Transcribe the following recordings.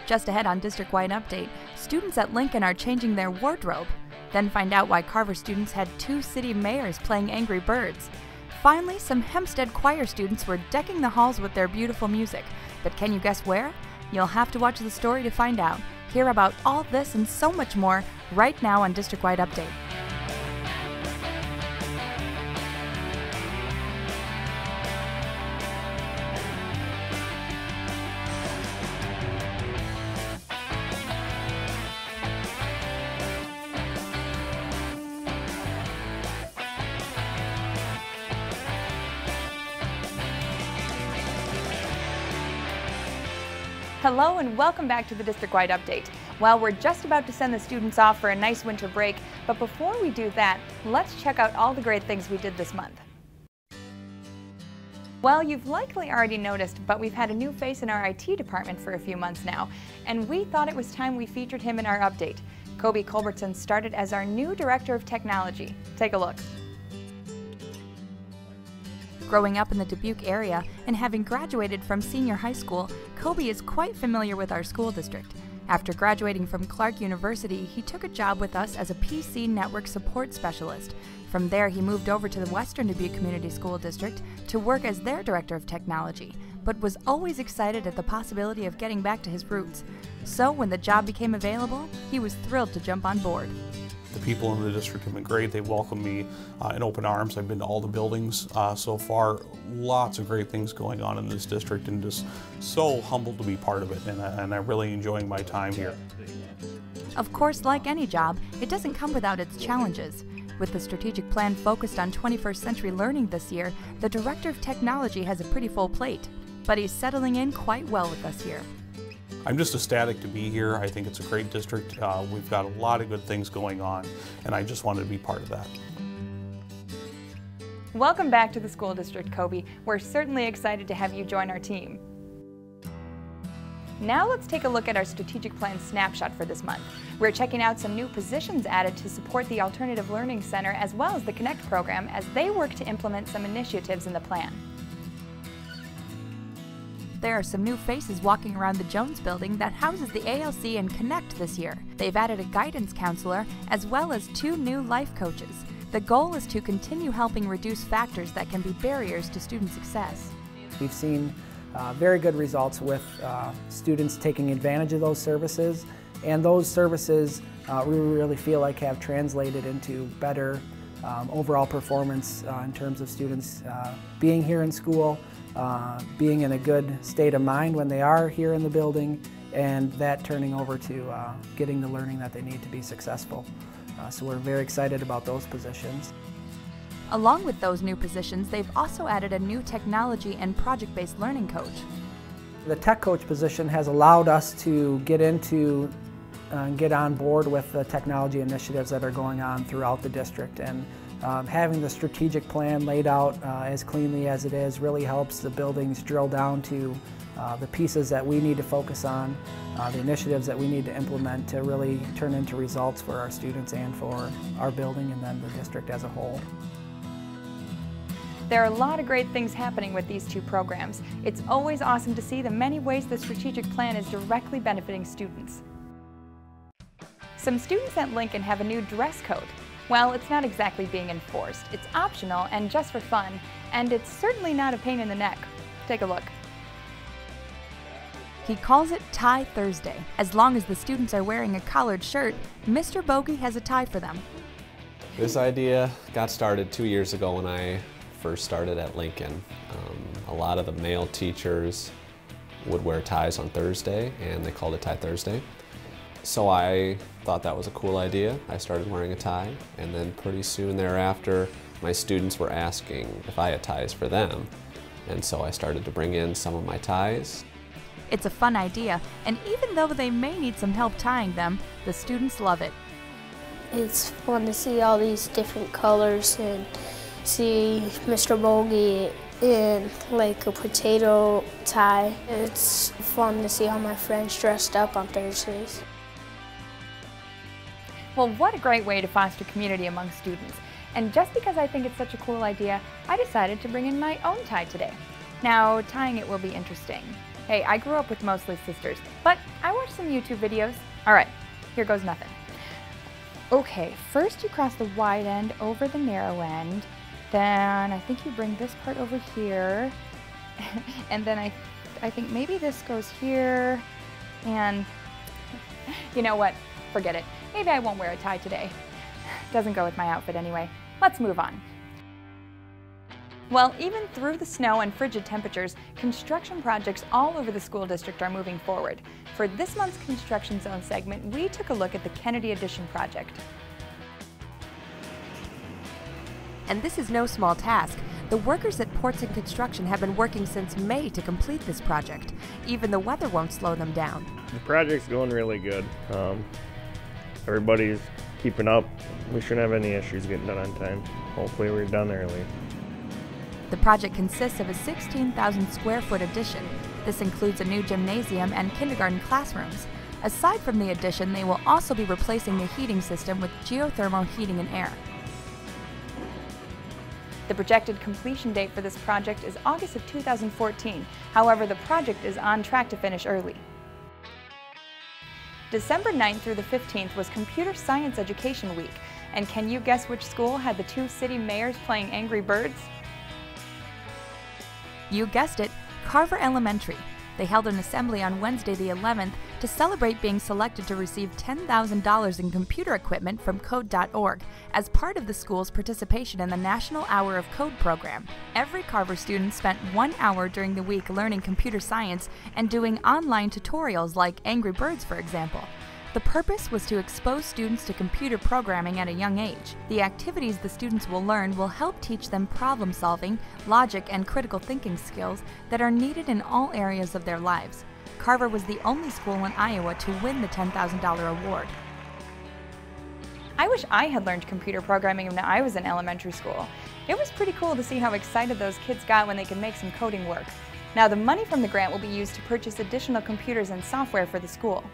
Just ahead on District-Wide Update, students at Lincoln are changing their wardrobe. Then find out why Carver students had 2 city mayors playing Angry Birds. Finally, some Hempstead choir students were decking the halls with their beautiful music. But can you guess where? You'll have to watch the story to find out. Hear about all this and so much more right now on District-Wide Update. Hello and welcome back to the District-Wide Update. Well, we're just about to send the students off for a nice winter break, but before we do that, let's check out all the great things we did this month. Well, you've likely already noticed, but we've had a new face in our IT department for a few months now, and we thought it was time we featured him in our update. Kobe Culbertson started as our new Director of Technology. Take a look. Growing up in the Dubuque area and having graduated from senior high school, Kobe is quite familiar with our school district. After graduating from Clark University, he took a job with us as a PC network support specialist. From there, he moved over to the Western Dubuque Community School District to work as their Director of Technology, but was always excited at the possibility of getting back to his roots. So when the job became available, he was thrilled to jump on board. The people in the district have been great. They welcome me in open arms. I've been to all the buildings so far. Lots of great things going on in this district, and just so humbled to be part of it, and I'm really enjoying my time here. Of course, like any job, it doesn't come without its challenges. With the strategic plan focused on 21st century learning this year, the Director of Technology has a pretty full plate, but he's settling in quite well with us here. I'm just ecstatic to be here. I think it's a great district. We've got a lot of good things going on, and I just wanted to be part of that. Welcome back to the school district, Kobe. We're certainly excited to have you join our team. Now let's take a look at our strategic plan snapshot for this month. We're checking out some new positions added to support the Alternative Learning Center as well as the Connect program as they work to implement some initiatives in the plan. There are some new faces walking around the Jones building that houses the ALC and Connect this year. They've added a guidance counselor as well as 2 new life coaches. The goal is to continue helping reduce factors that can be barriers to student success. We've seen very good results with students taking advantage of those services, and those services we really feel like have translated into better overall performance in terms of students being here in school, being in a good state of mind when they are here in the building, and that turning over to getting the learning that they need to be successful. So we're very excited about those positions. Along with those new positions, they've also added a new technology and project-based learning coach. The tech coach position has allowed us to get into get on board with the technology initiatives that are going on throughout the district, and having the strategic plan laid out as cleanly as it is really helps the buildings drill down to the pieces that we need to focus on, the initiatives that we need to implement to really turn into results for our students and for our building and then the district as a whole. There are a lot of great things happening with these 2 programs. It's always awesome to see the many ways the strategic plan is directly benefiting students. Some students at Lincoln have a new dress code. Well, it's not exactly being enforced. It's optional and just for fun, and it's certainly not a pain in the neck. Take a look. He calls it Tie Thursday. As long as the students are wearing a collared shirt, Mr. Bogey has a tie for them. This idea got started 2 years ago when I first started at Lincoln. A lot of the male teachers would wear ties on Thursday, and they called it Tie Thursday. So I thought that was a cool idea. I started wearing a tie, and then pretty soon thereafter, my students were asking if I had ties for them. And so I started to bring in some of my ties. It's a fun idea, and even though they may need some help tying them, the students love it. It's fun to see all these different colors and see Mr. Bogey in like a potato tie. It's fun to see all my friends dressed up on Thursdays. Well, what a great way to foster community among students. And just because I think it's such a cool idea, I decided to bring in my own tie today. Now, tying it will be interesting. Hey, I grew up with mostly sisters, but I watched some YouTube videos. All right, here goes nothing. Okay, first you cross the wide end over the narrow end, then I think you bring this part over here, and then I think maybe this goes here, and you know what, forget it. Maybe I won't wear a tie today. Doesn't go with my outfit anyway. Let's move on. Well, even through the snow and frigid temperatures, construction projects all over the school district are moving forward. For this month's Construction Zone segment, we took a look at the Kennedy Addition project. And this is no small task. The workers at Ports and Construction have been working since May to complete this project. Even the weather won't slow them down. The project's going really good. Everybody's keeping up. We shouldn't have any issues getting done on time. Hopefully we're done early. The project consists of a 16,000 square foot addition. This includes a new gymnasium and kindergarten classrooms. Aside from the addition, they will also be replacing the heating system with geothermal heating and air. The projected completion date for this project is August of 2014. However, the project is on track to finish early. December 9th through the 15th was Computer Science Education Week. And can you guess which school had the two city mayors playing Angry Birds? You guessed it, Carver Elementary. They held an assembly on Wednesday the 11th to celebrate being selected to receive $10,000 in computer equipment from Code.org as part of the school's participation in the National Hour of Code program. Every Carver student spent 1 hour during the week learning computer science and doing online tutorials like Angry Birds, for example. The purpose was to expose students to computer programming at a young age. The activities the students will learn will help teach them problem solving, logic, and critical thinking skills that are needed in all areas of their lives. Carver was the only school in Iowa to win the $10,000 award. I wish I had learned computer programming when I was in elementary school. It was pretty cool to see how excited those kids got when they could make some coding work. Now, the money from the grant will be used to purchase additional computers and software for the school.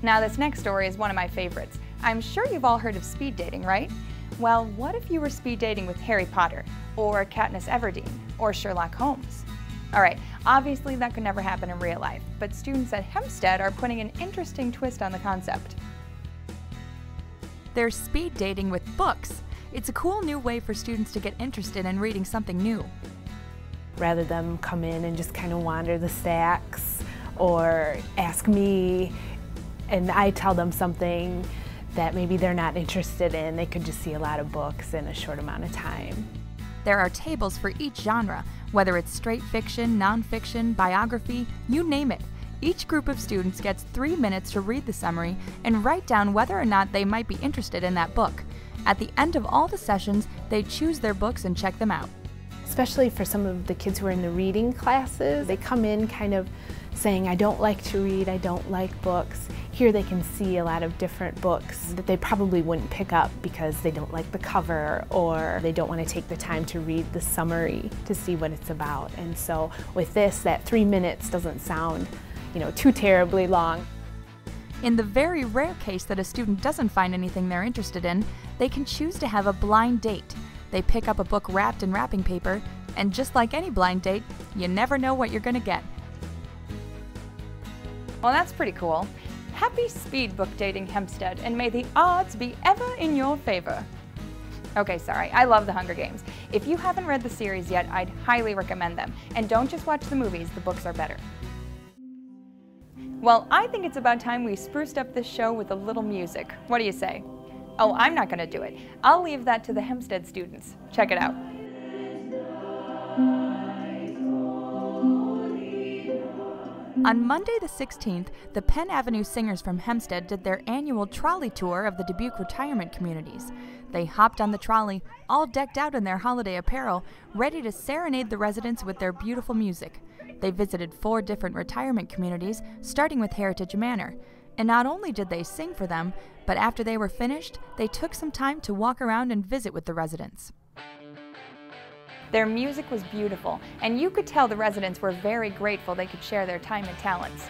Now, this next story is one of my favorites. I'm sure you've all heard of speed dating, right? Well, what if you were speed dating with Harry Potter, or Katniss Everdeen, or Sherlock Holmes? All right, obviously that could never happen in real life, but students at Hempstead are putting an interesting twist on the concept. They're speed dating with books. It's a cool new way for students to get interested in reading something new. Rather than come in and just kind of wander the stacks or ask me, and I tell them something that maybe they're not interested in, they could just see a lot of books in a short amount of time. There are tables for each genre, whether it's straight fiction, nonfiction, biography, you name it. Each group of students gets 3 minutes to read the summary and write down whether or not they might be interested in that book. At the end of all the sessions, they choose their books and check them out. Especially for some of the kids who are in the reading classes, they come in kind of saying, I don't like to read, I don't like books. Here they can see a lot of different books that they probably wouldn't pick up because they don't like the cover or they don't want to take the time to read the summary to see what it's about. And so with this, that 3 minutes doesn't sound, too terribly long. In the very rare case that a student doesn't find anything they're interested in, they can choose to have a blind date. They pick up a book wrapped in wrapping paper, and just like any blind date, you never know what you're gonna get. Well, that's pretty cool. Happy speed book dating, Hempstead, and may the odds be ever in your favor. Okay, sorry, I love The Hunger Games. If you haven't read the series yet, I'd highly recommend them. And don't just watch the movies, the books are better. Well, I think it's about time we spruced up this show with a little music. What do you say? Oh, I'm not gonna do it. I'll leave that to the Hempstead students. Check it out. On Monday the 16th, the Penn Avenue Singers from Hempstead did their annual trolley tour of the Dubuque retirement communities. They hopped on the trolley, all decked out in their holiday apparel, ready to serenade the residents with their beautiful music. They visited 4 different retirement communities, starting with Heritage Manor. And not only did they sing for them, but after they were finished, they took some time to walk around and visit with the residents. Their music was beautiful, and you could tell the residents were very grateful they could share their time and talents.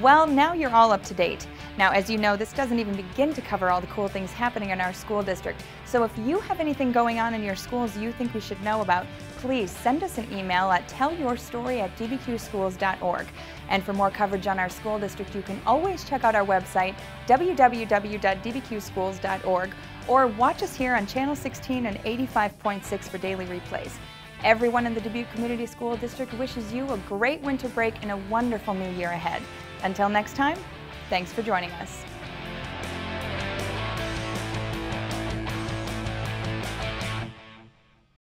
Well, now you're all up to date. Now, as you know, this doesn't even begin to cover all the cool things happening in our school district, so if you have anything going on in your schools you think we should know about, please send us an email at tellyourstory@dbqschools.org. And for more coverage on our school district, you can always check out our website, www.dbqschools.org, or watch us here on Channel 16 and 85.6 for daily replays. Everyone in the Dubuque Community School District wishes you a great winter break and a wonderful new year ahead. Until next time, thanks for joining us.